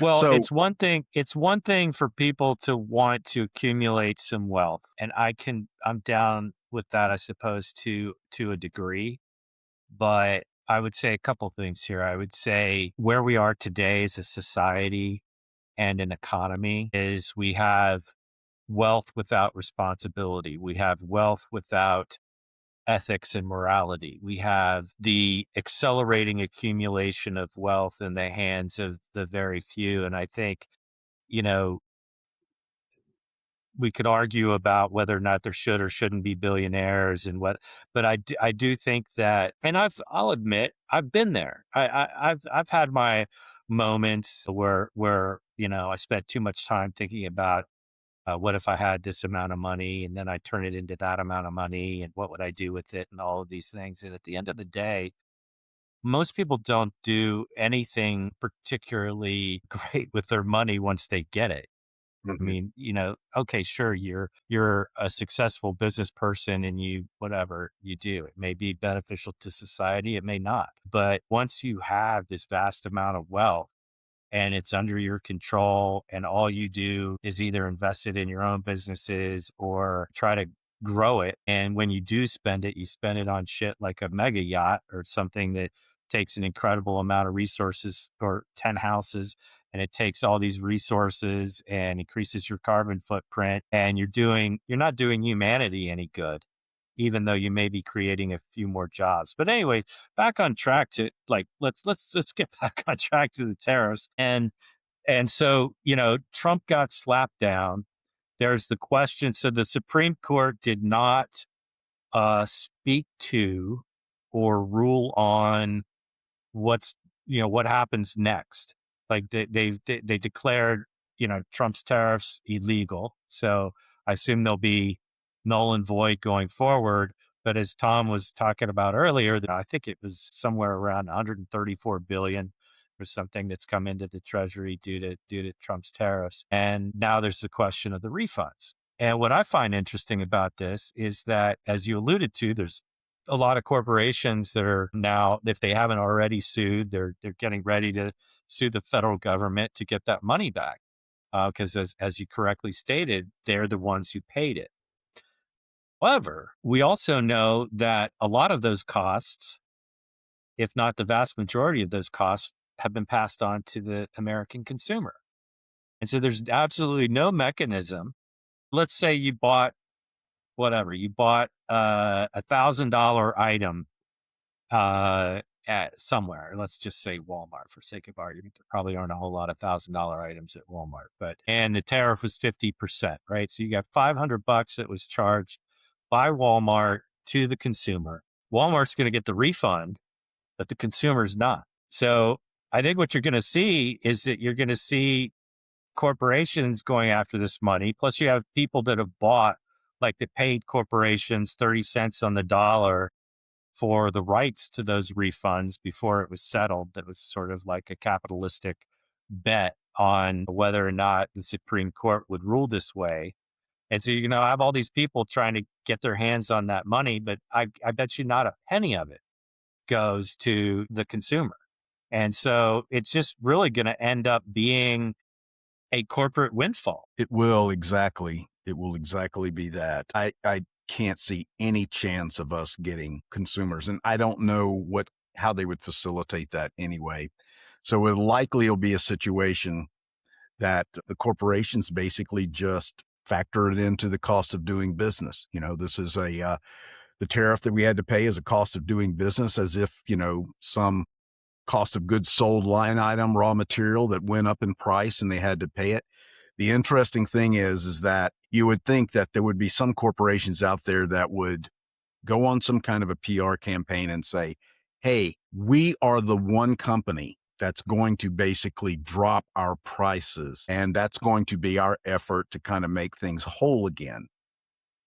Well, So, it's one thing for people to want to accumulate some wealth, and I'm down with that, I suppose, to a degree. But I would say a couple things here. I would say where we are today as a society and an economy is we have wealth without responsibility. We have wealth without ethics and morality. We have the accelerating accumulation of wealth in the hands of the very few. And I think, you know, we could argue about whether or not there should or shouldn't be billionaires and what, but I do think that, and I'll admit, I've been there. I've had my moments where, I spent too much time thinking about what if I had this amount of money and then I turn it into that amount of money and what would I do with it and all of these things. And at the end of the day, most people don't do anything particularly great with their money once they get it. I mhm. mean, okay, sure, you're a successful business person and you whatever you do, it may be beneficial to society, it may not. But once you have this vast amount of wealth and it's under your control and all you do is either invest it in your own businesses or try to grow it, and when you do spend it, you spend it on shit like a mega yacht or something that takes an incredible amount of resources, or 10 houses, and it takes all these resources and increases your carbon footprint, and you're not doing humanity any good, even though you may be creating a few more jobs. But anyway, back on track to, like, let's get back on track to the tariffs. And so, Trump got slapped down. There's the question. So the Supreme Court did not speak to or rule on what's what happens next. Like they declared Trump's tariffs illegal, so I assume they'll be null and void going forward. But as Tom was talking about earlier, I think it was somewhere around 134 billion or something that's come into the treasury due to Trump's tariffs, and now there's the question of the refunds. And what I find interesting about this is that, as you alluded to, there's a lot of corporations that are now, if they haven't already sued, they're getting ready to sue the federal government to get that money back. Because as you correctly stated, they're the ones who paid it. However, we also know that a lot of those costs, if not the vast majority of those costs, have been passed on to the American consumer. And so there's absolutely no mechanism. Let's say you bought whatever, you bought $1,000 item at somewhere. Let's just say Walmart for sake of argument. There probably aren't a whole lot of $1,000 items at Walmart, and the tariff was 50%, right? So you got $500 that was charged by Walmart to the consumer. Walmart's going to get the refund, but the consumer's not. So I think what you're going to see is that you're going to see corporations going after this money. Plus, you have people that have bought, like, they paid corporations 30 cents on the dollar for the rights to those refunds before it was settled. That was sort of like a capitalistic bet on whether or not the Supreme Court would rule this way. And so, I have all these people trying to get their hands on that money, but I bet you not a penny of it goes to the consumer. And so it's just really going to end up being a corporate windfall. It will exactly. It will exactly be that. I can't see any chance of us getting consumers, and I don't know how they would facilitate that anyway. So it likely will be a situation that the corporations basically just factor it into the cost of doing business. This is the tariff that we had to pay is a cost of doing business, as if, some cost of goods sold line item, raw material that went up in price and they had to pay it. The interesting thing is that you would think that there would be some corporations out there that would go on some kind of a PR campaign and say, hey, we are the one company that's going to basically drop our prices, and that's going to be our effort to kind of make things whole again.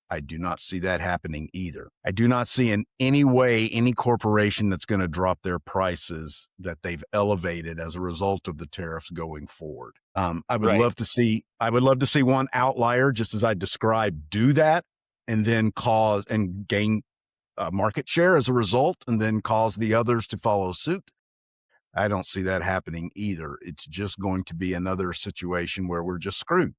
I do not see that happening either. I do not see in any way any corporation that's going to drop their prices that they've elevated as a result of the tariffs going forward. I would Right. love to see. I would love to see one outlier, just as I described, do that and then cause and gain market share as a result, and then cause the others to follow suit. I don't see that happening either. It's just going to be another situation where we're just screwed.